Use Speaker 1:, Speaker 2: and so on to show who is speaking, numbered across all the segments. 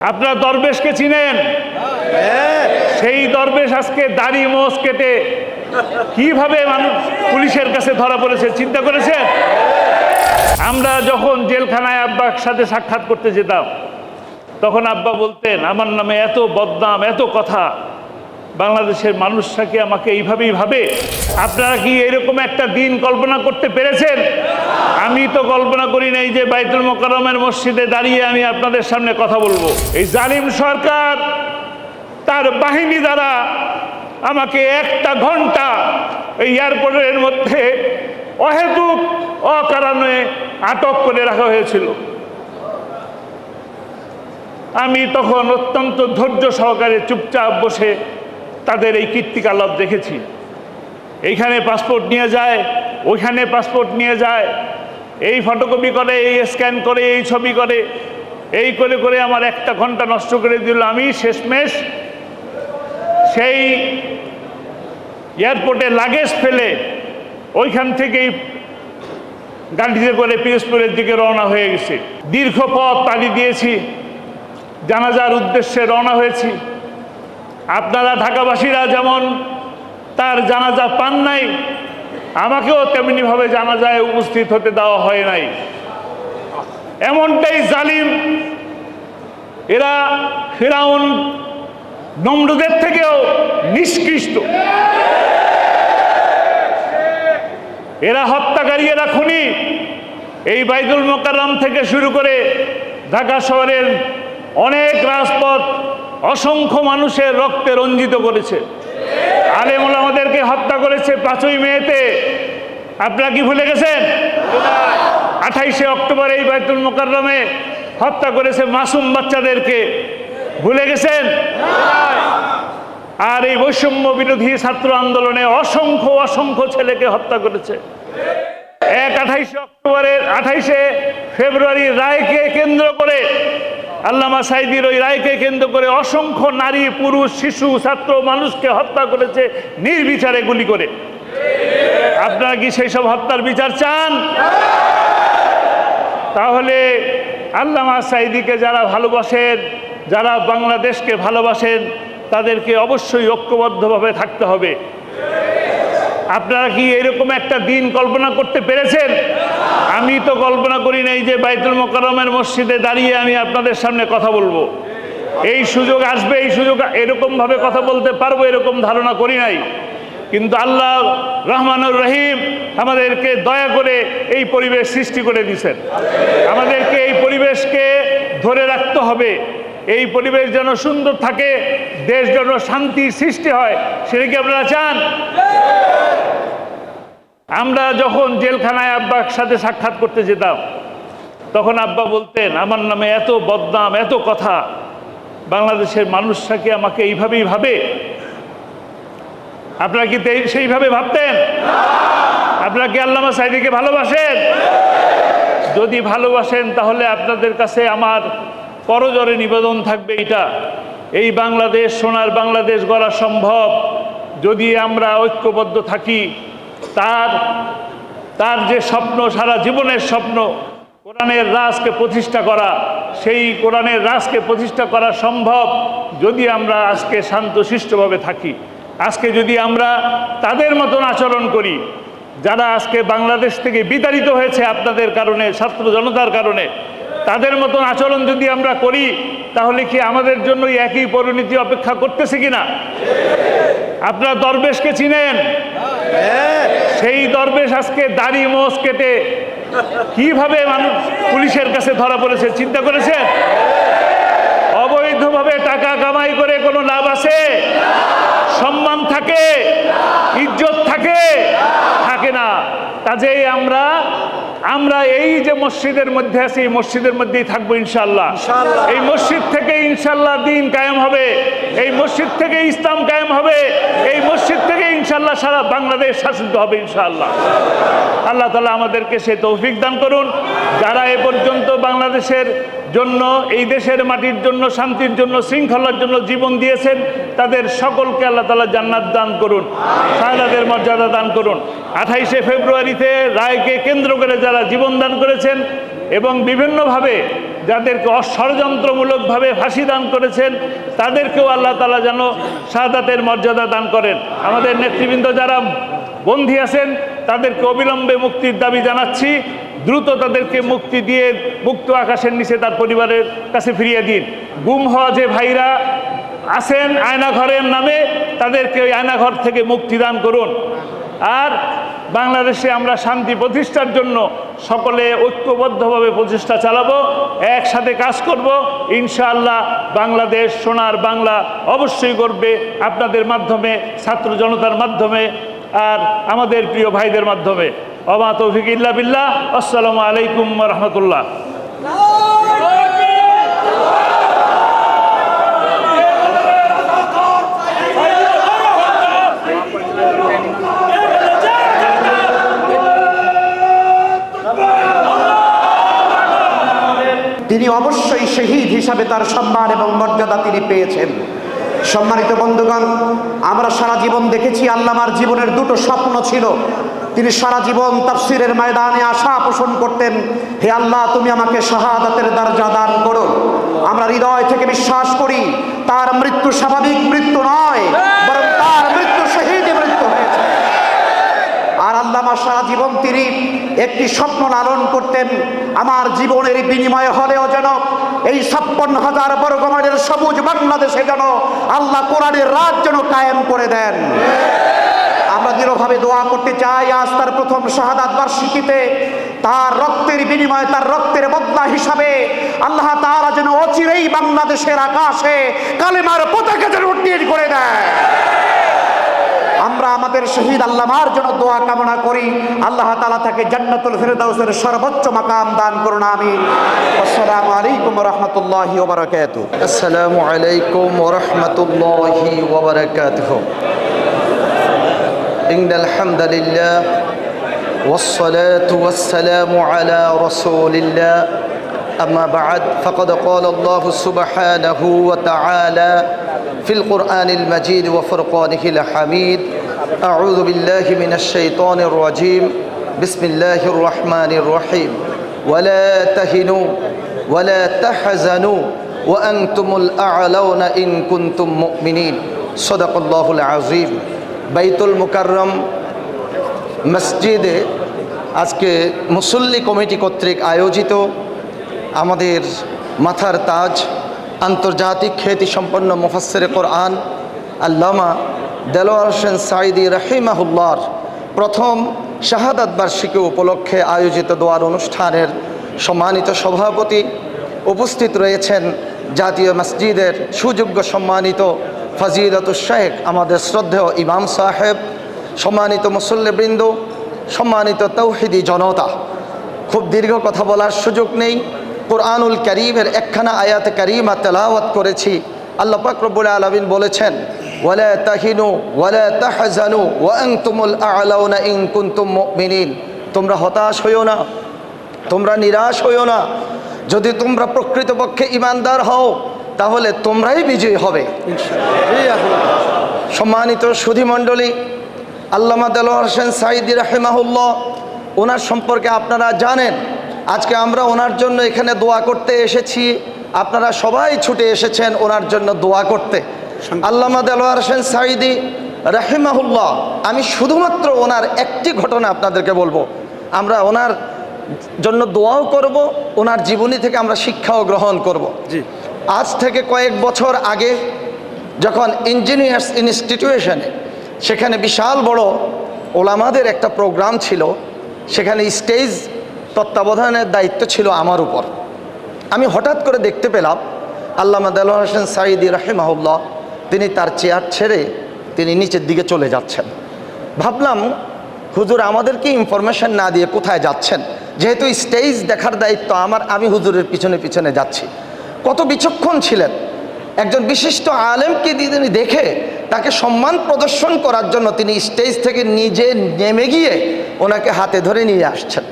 Speaker 1: আপনারা দরবেশকে চিনেন? সেই দরবেশ আজকে দাড়ি মোষ কেটে কিভাবে মানুষ পুলিশের কাছে ধরা পড়েছে চিন্তা করেছেন? আমরা যখন জেলখানায় আব্বার সাথে সাক্ষাৎ করতে যেতাম তখন আব্বা বলতেন, আমার নামে এত বদনাম, এত কথা, বাংলাদেশের মানুষরা কি আমাকে এইভাবেই ভাবে? আপনারা কি এরকম একটা দিন কল্পনা করতে পেরেছেন? আমি তো কল্পনা করি নাই যে বাইতুল মোকাররমের মসজিদে দাঁড়িয়ে আমি আপনাদের সামনে কথা বলবো। এই জালিম সরকার তার বাহিনী দ্বারা আমাকে একটা ঘন্টা এই এয়ারপোর্টের মধ্যে অহেতুক অকারণে আটক করে রাখা হয়েছিল। আমি তখন অত্যন্ত ধৈর্য সহকারে চুপচাপ বসে তাদের এই কীর্তিকলাপ দেখেছি। এইখানে পাসপোর্ট নিয়ে যায়, ওইখানে পাসপোর্ট নিয়ে যায়, এই ফটোকপি করে, এই স্ক্যান করে, এই ছবি করে, এই করে করে আমার একটা ঘন্টা নষ্ট করে দিল। আমি শেষমেশ সেই এয়ারপোর্টে লাগেজ ফেলে ওইখান থেকেই গাড়িতে করে পিরোজপুরের দিকে রওনা হয়ে গেছে। দীর্ঘ পথ পাড়ি দিয়েছি, জানাজার উদ্দেশ্যে রওনা হয়েছি। আপনারা ঢাকাবাসীরা যেমন তার জানাজা পান নাই, আমাকেও তেমনিভাবে জানাজায় উপস্থিত হতে দেওয়া হয় নাই। এমনটাই জালিম এরা, ফিরাউন নমরুদের থেকেও নিষ্কৃষ্ট। এরা হত্যাকারী, এরা খুনি। এই বাইতুল মোকাররম থেকে শুরু করে ঢাকা শহরের অনেক রাজপথ অসংখ্য মানুষের রক্তে রঞ্জিত করেছে। আলেম ওলামাদেরকে হত্যা করেছে 5ই মেতে। আপনারা কি ভুলে গেছেন? 28শে অক্টোবর এই বাইতুল মোকাররমে হত্যা করেছে মাসুম বাচ্চাদেরকে। ভুলে গেছেন? আর এই বৈষম্য বিরোধী ছাত্র আন্দোলনে অসংখ্য অসংখ্য ছেলেকে হত্যা করেছে। 28শে ফেব্রুয়ারির রায়কে কেন্দ্র করে, আল্লামা সাঈদীর ওই রায়কে কেন্দ্র করে অসংখ্য নারী, পুরুষ, শিশু, ছাত্র মানুষকে হত্যা করেছে নির্বিচারে গুলি করে। আপনারা কি সেই সব হত্যার বিচার চান? তাহলে আল্লামা সাঈদীকে যারা ভালোবাসেন, যারা বাংলাদেশকে ভালোবাসেন, তাদেরকে অবশ্যই ঐক্যবদ্ধভাবে থাকতে হবে। আপনারা কি এরকম একটা দিন কল্পনা করতে পেরেছেন? আমি তো কল্পনা করি নাই যে বাইতুল মোকাররমের মসজিদে দাঁড়িয়ে আমি আপনাদের সামনে কথা বলবো। এই সুযোগ আসবে, এই সুযোগ এরকমভাবে কথা বলতে পারবো এরকম ধারণা করি নাই। কিন্তু আল্লাহ রহমানুর রহিম আমাদেরকে দয়া করে এই পরিবেশ সৃষ্টি করে দিয়েছেন। আমাদেরকে এই পরিবেশকে ধরে রাখতে হবে। এই পরিবেশ যেন সুন্দর থাকে, দেশ যেন শান্তির সৃষ্টি হয়, সেটা কি আপনারা চান? আমরা যখন জেলখানায় আব্বার সাথে সাক্ষাৎ করতে যেতাম তখন আব্বা বলতেন, আমার নামে এত বদনাম, এত কথা, বাংলাদেশের মানুষরা কি আমাকে এইভাবেই ভাবে? আপনারা কি সেইভাবে ভাবতেন? আপনারা কি আল্লামা সাঈদীকে ভালোবাসেন? যদি ভালোবাসেন তাহলে আপনাদের কাছে আমার করজোড়ে নিবেদন থাকবে এটা, এই বাংলাদেশ, সোনার বাংলাদেশ গড়া সম্ভব যদি আমরা ঐক্যবদ্ধ থাকি। তার যে স্বপ্ন, সারা জীবনের স্বপ্ন, কোরআনের রাজকে প্রতিষ্ঠা করা, সেই কোরআনের রাজকে প্রতিষ্ঠা করা সম্ভব যদি আমরা আজকে শান্তশিষ্টভাবে থাকি। আজকে যদি আমরা তাদের মতন আচরণ করি যারা আজকে বাংলাদেশ থেকে বিতাড়িত হয়েছে আপনাদের কারণে, ছাত্র জনতার কারণে, তাদের মতন আচরণ যদি আমরা করি, তাহলে কি আমাদের জন্য একই পরিণতি অপেক্ষা করতেছে কিনা? আপনারা দরবেশকে চিনেন? সেই দরবেশ আজকে দাড়ি মোষ কেটে কিভাবে মানুষ পুলিশের কাছে ধরা পড়েছে চিন্তা করেছেন? অবৈধভাবে টাকা কামাই করে কোনো লাভ আছে? সম্মান থাকে? ইজ্জত থাকে? থাকে না। কাজেই আমরা এই যে মসজিদের মধ্যে আছি, এই মসজিদের মধ্যেই থাকবো ইনশাআল্লাহ। এই মসজিদ থেকে ইনশাআল্লাহ দ্বীন কায়েম হবে, এই মসজিদ থেকে ইসলাম কায়েম হবে, এই মসজিদ থেকে ইনশাআল্লাহ সারা বাংলাদেশ শাসিত হবে ইনশাআল্লাহ। আল্লাহ তাআলা আমাদেরকে সে তৌফিক দান করুন। যারা এ পর্যন্ত বাংলাদেশের জন্য, এই দেশের মাটির জন্য, শান্তির জন্য, শৃঙ্খলার জন্য জীবন দিয়েছেন, তাদের সকলকে আল্লাহ তাআলা জান্নাত দান করুন, শাহাদাতের মর্যাদা দান করুন। 28শে ফেব্রুয়ারিতে রায়কে কেন্দ্র করে যারা জীবন দান করেছেন এবং বিভিন্নভাবে যাদেরকে ষড়যন্ত্রমূলকভাবে ফাঁসি দান করেছেন তাদেরকেও আল্লাহ তাআলা যেন শাহাদাতের মর্যাদা দান করেন। আমাদের নেতৃবৃন্দ যারা বন্দী আছেন তাদেরকে অবিলম্বে মুক্তির দাবি জানাচ্ছি। দ্রুত তাদেরকে মুক্তি দিয়ে মুক্ত আকাশের নিচে তার পরিবারের কাছে ফিরিয়ে দিন। গুম হওয়া যে ভাইরা আছেন আয়নাঘরের নামে, তাদেরকে ওই আয়নাঘর থেকে মুক্তি দান করুন। আর বাংলাদেশে আমরা শান্তি প্রতিষ্ঠার জন্য সকলে ঐক্যবদ্ধভাবে প্রচেষ্টা চালাবো, একসাথে কাজ করব। ইনশাআল্লাহ বাংলাদেশ সোনার বাংলা অবশ্যই গড়বে আপনাদের মাধ্যমে, ছাত্র জনতার মাধ্যমে, আর আমাদের প্রিয় ভাইদের মাধ্যমে। ওমা তৌফিক ইল্লা বিল্লাহ। আসসালামু আলাইকুম ওয়া রাহমাতুল্লাহ।
Speaker 2: তিনি অবশ্যই শহীদ হিসাবে তার সম্মান এবং মর্যাদা তিনি পেয়েছেন। সম্মানিত বন্ধুগণ, আমরা সারা জীবন দেখেছি আল্লামার জীবনের দুটো স্বপ্ন ছিল। তিনি সারা জীবন তাফসীরের ময়দানে আশা পোষণ করতেন, হে আল্লাহ তুমি আমাকে শাহাদাতের দরজা দান করো। আমরা হৃদয় থেকে বিশ্বাস করি তার মৃত্যু স্বাভাবিক মৃত্যু নয়, বরং তার মৃত্যু শহীদী মৃত্যু হয়েছে। আর আল্লামা সারা জীবন তিনি একটি স্বপ্ন লালন করতেন, আমার জীবনের বিনিময় হলেও যেন এই 56,000 বর্গ মাইলের সবুজ বাংলাদেশে যেন আল্লাহ কোরআনের রাত যেন কায়েম করে দেন। আমরা দৃঢ়ভাবে দোয়া করতে চাই, আজ তার প্রথম শাহাদাত বার্ষিকীতে তার রক্তের বিনিময়ে, তার রক্তের বদলা হিসাবে আল্লাহ তাআলা যেন অচিরেই বাংলাদেশের আকাশে কালেমার পতাকা যেন উড্ডীন করে দেয়। আমরা আমাদের শহীদ আল্লামার জন্য দোয়া কামনা করি, আল্লাহ তাআলা তাকে জান্নাতুল ফিরদাউসের সর্বোচ্চ মাকাম দান করুন, আমিন। আসসালামু আলাইকুম ওয়া রাহমাতুল্লাহি ওয়া বারাকাতুহু।
Speaker 3: আসসালামু আলাইকুম ওয়া রাহমাতুল্লাহি ওয়া বারাকাতুহু। ইন্নাল হামদালিল্লাহ ওয়াস সালাতু ওয়াস সালামু আলা রাসূলিল্লাহ। আম্মা বা'দ, ফাকাদ ক্বালা আল্লাহু সুবহানাহু ওয়া তাআলা في القرآن المجيد وفرقانه الحميد. أعوذ بالله من الشيطان الرجيم. بسم الله الرحمن الرحيم. ولا تهنوا ولا تحزنوا وأنتم الأعلون إن كنتم مؤمنين. صدق الله العظيم. বাইতুল মুকাররম মসজিদে আজকে মুসল্লি কমিটি কর্তৃক আয়োজিত আমাদের মাথার তাজ, আন্তর্জাতিক খ্যাতিসম্পন্ন মুফাসসিরে কোরআন আল্লামা দেলোয়ার হোসেন সাঈদী রাহিমাহুল্লাহর প্রথম শাহাদাত বার্ষিকী উপলক্ষে আয়োজিত দোয়ার অনুষ্ঠানের সম্মানিত সভাপতি, উপস্থিত রয়েছেন জাতীয় মসজিদের সুযোগ্য সম্মানিত ফজিলতুশ শেখ আমাদের শ্রদ্ধেয় ইমাম সাহেব, সম্মানিত মুসল্লিবৃন্দ, সম্মানিত তৌহিদি জনতা। খুব দীর্ঘ কথা বলার সুযোগ নেই। কুরআনুল কারীমের একখানা আয়াতে কারীমা তেলাওয়াত করেছি। আল্লাহ পাক রব্বুল আলামিন বলেছেন, ওয়ালা তাহিনু ওয়ালা তাহজানু ওয়া আনতুমুল আ'লাউনা ইন কুনতুম মুমিনিন। তোমরা হতাশ হইও না, তোমরা নিরাশ হইও না। যদি তোমরা প্রকৃতপক্ষে ঈমানদার হও তাহলে তোমরাই বিজয়ী হবে ইনশাআল্লাহ। সম্মানিত সুধীমণ্ডলী, আল্লামা দেলোয়ার হোসেন সাঈদী রাহিমাহুল্লাহ, ওনার সম্পর্কে আপনারা জানেন। আজকে আমরা ওনার জন্য এখানে দোয়া করতে এসেছি, আপনারা সবাই ছুটে এসেছেন ওনার জন্য দোয়া করতে। আল্লামা দেলোয়ার হোসেন সাঈদী রাহিমাহুল্লাহ, আমি শুধুমাত্র ওনার একটি ঘটনা আপনাদেরকে বলবো। আমরা ওনার জন্য দোয়াও করব, ওনার জীবনী থেকে আমরা শিক্ষাও গ্রহণ করব। আজ থেকে কয়েক বছর আগে যখন ইঞ্জিনিয়ার্স ইনস্টিটিউশনে সেখানে বিশাল বড় ওলামাদের একটা প্রোগ্রাম ছিল, সেখানে স্টেজ তত্ত্বাবধানের দায়িত্ব ছিল আমার উপর। আমি হঠাৎ করে দেখতে পেলাম আল্লামা দেলোয়ার হোসেন সাঈদী রাহিমাহুল্লাহ তিনি তার চেয়ার ছেড়ে তিনি নিচের দিকে চলে যাচ্ছেন। ভাবলাম হুজুর আমাদেরকে ইনফরমেশন না দিয়ে কোথায় যাচ্ছেন, যেহেতু স্টেজ দেখার দায়িত্ব আমার, আমি হুজুরের পিছনে পিছনে যাচ্ছি। কত বিচক্ষণ ছিলেন! একজন বিশিষ্ট আলেমকে তিনি দেখে তাকে সম্মান প্রদর্শন করার জন্য তিনি স্টেজ থেকে নিজে নেমে গিয়ে ওনাকে হাতে ধরে নিয়ে আসছেন।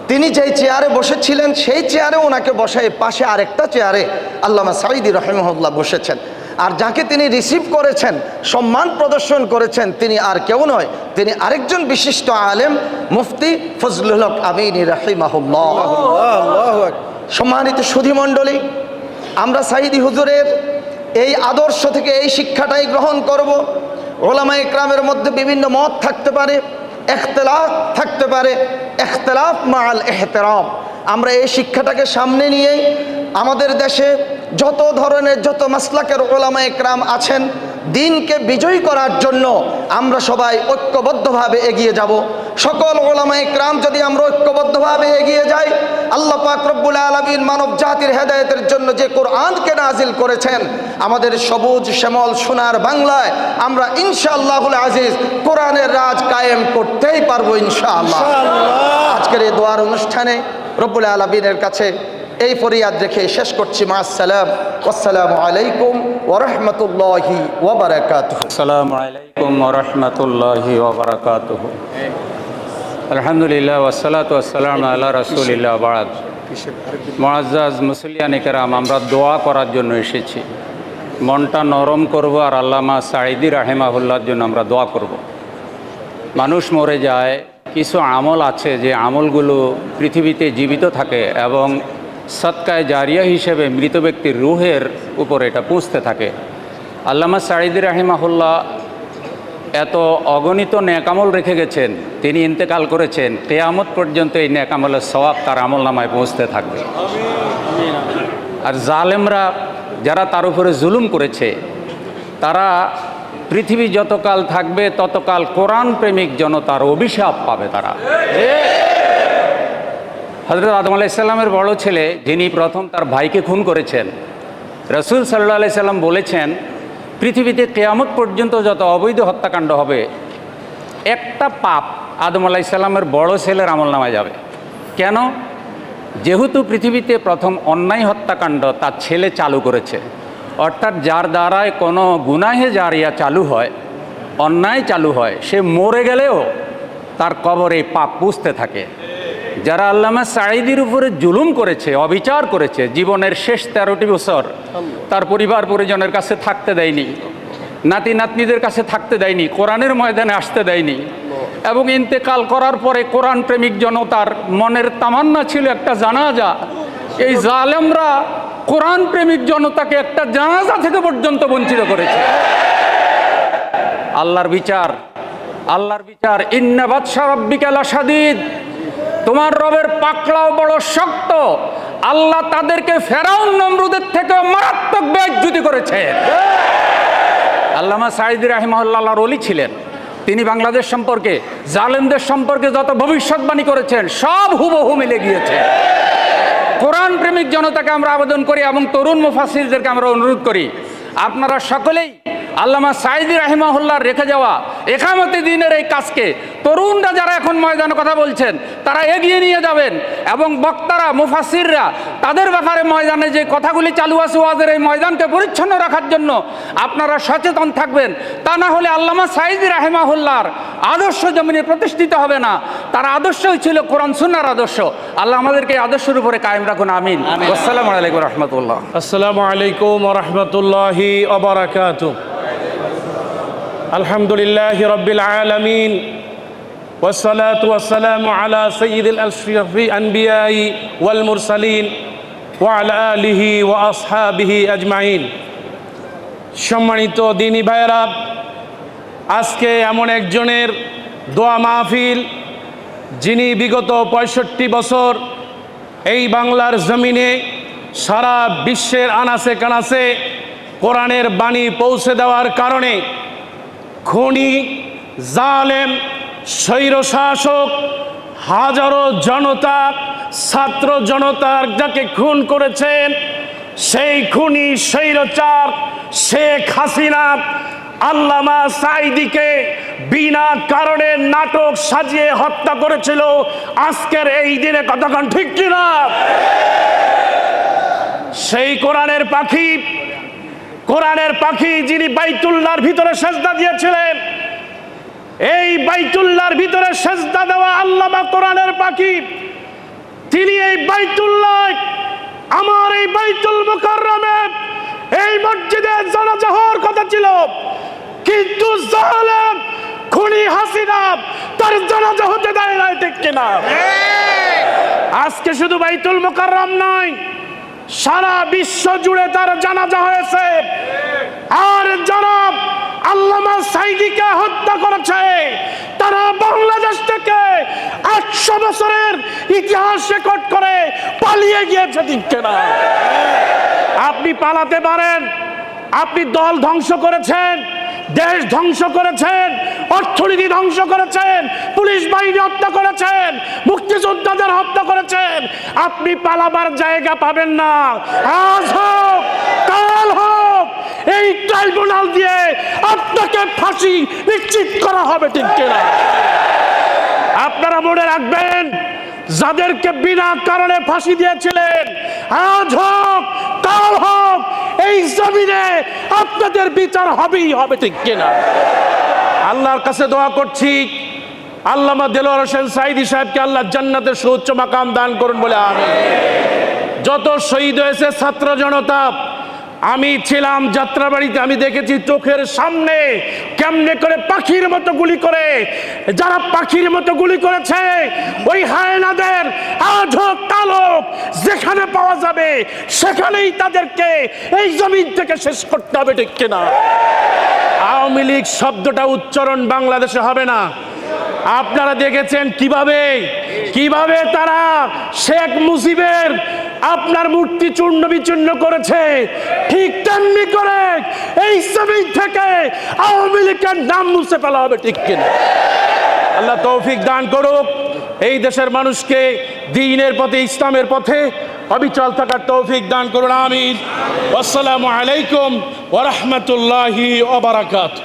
Speaker 3: তিনি যেই চেয়ারে বসেছিলেন সেই চেয়ারে ওনাকে বসায়, পাশে আরেকটা চেয়ারে আল্লামা সাঈদী রাহিমাহুল্লাহ বসেছেন। আর যাকে তিনি রিসিভ করেছেন, সম্মান প্রদর্শন করেছেন, তিনি আর কেউ নয়, তিনি আরেকজন বিশিষ্ট আলেম মুফতি ফজলুল হক আমিনী রাহিমাহুল্লাহ। সম্মানিত সুধীমণ্ডলী, আমরা সাইদি হুজুরের এই আদর্শ থেকে এই শিক্ষাটাই গ্রহণ করব। ওলামায়ে কেরামের মধ্যে বিভিন্ন মত থাকতে পারে, ইখতিলাফ থাকতে পারে, ইখতিলাফ মাআল ইহতিরাম। আমরা এই শিক্ষাটাকে সামনে নিয়েই আমাদের দেশে যত মাসলাকের ওলামায়ে কেরাম আছেন, দিনকে বিজয়ী করার জন্য আমরা সবাই ঐক্যবদ্ধভাবে এগিয়ে যাব। সকল ওলামায়ে কেরাম যদি আমরা ঐক্যবদ্ধভাবে এগিয়ে যাই, আল্লাহ পাক রব্বুল আলামিন মানব জাতির হেদায়েতের জন্য যে কোরআনকে নাজিল করেছেন, আমাদের সবুজ শ্যামল সোনার বাংলায় আমরা ইনশাআল্লাহুল আজিজ কোরআনের রাজ কায়েম করতেই পারবো ইনশাআল্লাহ। আজকের এই দোয়ার অনুষ্ঠানে রব্বুল আলামিনের কাছে এই ফরিয়াদ রেখে শেষ করছি। মা'আস-সালাম, ওয়াসসালামু আলাইকুম ওয়া রাহমাতুল্লাহি ওয়া বারাকাতুহু।
Speaker 4: আসসালামু আলাইকুম ওয়া রাহমাতুল্লাহি ওয়া বারাকাতুহু। আলহামদুলিল্লাহ ওয়াসসালাতু ওয়াসসালামু আলা রাসূলিল্লাহ বা'দ। মুআজ্জাজ মুসলিয়ানে কেরাম, আমরা দোয়া করার জন্য এসেছি। মনটা নরম করব আর আল্লামা সাঈদী রাহিমাহুল্লাহর জন্য আমরা দোয়া করব। মানুষ মরে যায়, কিছু আমল আছে যে আমলগুলো পৃথিবীতে জীবিত থাকে এবং সদকায়ে জারিয়া হিসেবে মৃত ব্যক্তির রুহের উপর এটা পৌঁছতে থাকে। আল্লামা সাঈদী রাহিমাহুল্লাহ এত অগণিত নেকামল রেখে গেছেন, তিনি ইন্তেকাল করেছেন, কিয়ামত পর্যন্ত এই নেকামলের সওয়াব তার আমল নামায় পৌঁছতে থাকবে। আর জালেমরা যারা তার উপরে জুলুম করেছে, তারা পৃথিবী যতকাল থাকবে ততকাল কোরআন প্রেমিক জনতার অভিশাপ পাবে তারা। হযরত আদম আলাইহিস সালামের বড় ছেলে, যিনি প্রথম তার ভাইকে খুন করেছেন, রাসূল সাল্লাল্লাহু আলাইহি সাল্লাম বলেছেন, পৃথিবীতে কিয়ামত পর্যন্ত যত অবৈধ হত্যাকাণ্ড হবে, একটা পাপ আদম আলাইহিস সালামের বড় ছেলের আমলনামায় যাবে। কেন? যেহেতু পৃথিবীতে প্রথম অন্যায় হত্যাকাণ্ড তার ছেলে চালু করেছে, অর্থাৎ যার দ্বারায় কোনো গুনাহে জারিয়া চালু হয়, অন্যায় চালু হয়, সে মরে গেলেও তার কবরে পাপ পুষতে থাকে। যারা আল্লামা সাঈদীর উপরে জুলুম করেছে, অবিচার করেছে, জীবনের শেষ 13টি বছর তার পরিবার পরিজনের কাছে থাকতে দেয়নি, নাতি নাতনিদের কাছে থাকতে দেয়নি, কোরআনের ময়দানে আসতে দেয়নি, এবং ইন্তেকাল করার পরে কোরআন প্রেমিক জনতার মনের তামান্না ছিল একটা জানাজা। এই জালেমরা কোরআন প্রেমিক জনতাকে একটা জানাজা থেকে পর্যন্ত বঞ্চিত করেছে। আল্লাহর বিচার, ইন্না বাতশা রাব্বিকা লাশাদীদ, তোমার রবের পাকড়াও বড় শক্ত। আল্লাহ তাদেরকে ফেরাউন নমরুদের থেকে মারাত্মক বেইজ্জতি করেছে। আল্লামা সাঈদী রাহিমাহুল্লাহ আল্লাহর ওলি ছিলেন। তিনি বাংলাদেশ সম্পর্কে, জালেমদের সম্পর্কে যত ভবিষ্যৎবাণী করেছেন সব হুবহু মিলে গিয়েছে। কোরআন প্রেমিক জনতাকে আমরা আবেদন করি এবং তরুণ মুফাসসিরদেরকে আমরা অনুরোধ করি, আপনারা সকলেই আল্লামা সাঈদী রাহিমাহুল্লাহর রেখে যাওয়া ইকামতে দ্বীনের এই কাজকে তরুণরা যারা এখন ময়দানে কথা বলছেন তারা এগিয়ে নিয়ে যাবেন, এবং বক্তারা মুফাসসিররা তাদের ব্যাপারে ময়দানে যে কথাগুলি চালু আছে ওয়াজের এই ময়দানকে পরিচ্ছন্ন রাখার জন্য আপনারা সচেতন থাকবেন। তা না হলে আল্লামা সাঈদী রাহিমাহুল্লাহর আদর্শ জমিনে প্রতিষ্ঠিত হবে না। তার আদর্শই ছিল কোরআন সুন্নাহর আদর্শ। আল্লাহ আমাদেরকে এই আদর্শের উপরে কায়েম রাখুন, আমিন। আসসালামু আলাইকুম ওয়া রাহমাতুল্লাহ।
Speaker 5: আসসালামু আলাইকুম ওয়া রাহমাতুল্লাহি ওয়া বারাকাতুহু। আলহামদুলিল্লাহি রাব্বিল আলামিন, ওয়াসসালাতু ওয়াসসালামু আলা সাইয়্যিদিল আশরাফিল আনবিয়াই ওয়াল মুরসালিন ওয়া আলা আলিহি ওয়া আসহাবিহি আজমাইন। সম্মানিত দ্বীনী ভাইয়েরা, আজকে এমন একজনের দোয়া মাহফিল, যিনি বিগত 65 বছর এই বাংলার জমিনে সারা বিশ্বের আনাচে কানাচে কোরআনের বাণী পৌঁছে দেওয়ার কারণে খুনি, জালেম, স্বৈরশাসক হাজারো জনতা, ছাত্র জনতার যাকে খুন করেছেন, সেই খুনি স্বৈরচার শেখ হাসিনা আল্লামা সাঈদীকে বিনা কারণে নাটক সাজিয়ে হত্যা করেছিল। আজকের এই দিনে কতক্ষণ ঠিক কিনা? সেই কোরআনের পাখি যিনি বাইতুল্লাহর ভিতরে সেজদা দিয়েছিলেন, এই বাইতুল্লাহর ভিতরে সেজদা দেওয়া আল্লামা কোরআনের পাখি, তিনি এই বাইতুল্লাহ, আমার এই বাইতুল মুকাররমে এই মসজিদে জানাজা হওয়ার কথা ছিল, কিন্তু জালেম খুনি হাসিনা তার জানাজা হতে দেয় না, ঠিক কিনা? আজকে শুধু বাইতুল মুকাররম নয়, সারা বিশ্ব জুড়ে তার জানাজা হয়েছে। আর যারা আল্লামা সাঈদীকে হত্যা করেছে তারা বাংলাদেশ থেকে 800 বছরের ইতিহাস রেকর্ড করে পালিয়ে গিয়েছে, ঠিক কিনা? আপনি পালাতে পারেন, আপনি দল ধ্বংস করেছেন, দেশ ধ্বংস করেছেন, অর্থনীতি ধ্বংস করেছেন, পুলিশ বাহিনী হত্যা করেছেন, মুক্তিযোদ্ধাদের হত্যা করেছেন। আপনি পালাবার জায়গা পাবেন না। আজ হোক কাল হোক এই ট্রাইব্যুনাল দিয়ে আপনাকে ফাঁসি নিশ্চিত করা হবে, ঠিক কিনা? আপনারা মনে রাখবেন, যাদেরকে বিনা কারণে ফাঁসি দিয়েছিলেন, আজ হোক কাল হোক এই জমিনে আপনাদের বিচার হবেই হবে, ঠিক কিনা? আল্লাহর কাছে দোয়া করছি, আল্লামা দেলোয়ার হোসেন সাঈদী সাহেবকে আল্লাহ জান্নাতের সুউচ্চ মাকাম দান করুন বলে আমিন। যত শহীদ হয়েছে ছাত্র জনতা, আমি ছিলাম যাত্রাবাড়িতে, আমি দেখেছি চোখের সামনে কেমনে করে পাখির মতো গুলি করে, যারা পাখির মতো গুলি করেছে ওই হায়নাদের আজ হোক কাল হোক যেখানে পাওয়া যাবে সেখানেই তাদেরকে এই জমিন থেকে শেষ করতে হবে, ঠিক কিনা? আওয়ামী লীগ শব্দটা উচ্চারণ বাংলাদেশে হবে না। আপনারা দেখেছেন কিভাবে তারা শেখ মুজিবের আপনার মূর্তি চূর্ণ বিচূর্ণ করেছে, ঠিক তেমনি করে এই জমিন থেকে আওয়ামী লীগের নাম মুছে ফেলা হবে, ঠিক কিনা? আল্লাহ তৌফিক দান করুক, এই দেশের মানুষকে দ্বীনের পথে, ইসলামের পথে অবিচল থাকার তৌফিক দান করুন, আমিন। আসসালামু আলাইকুম ওয়া রাহমাতুল্লাহি ওয়া বারাকাতুহু।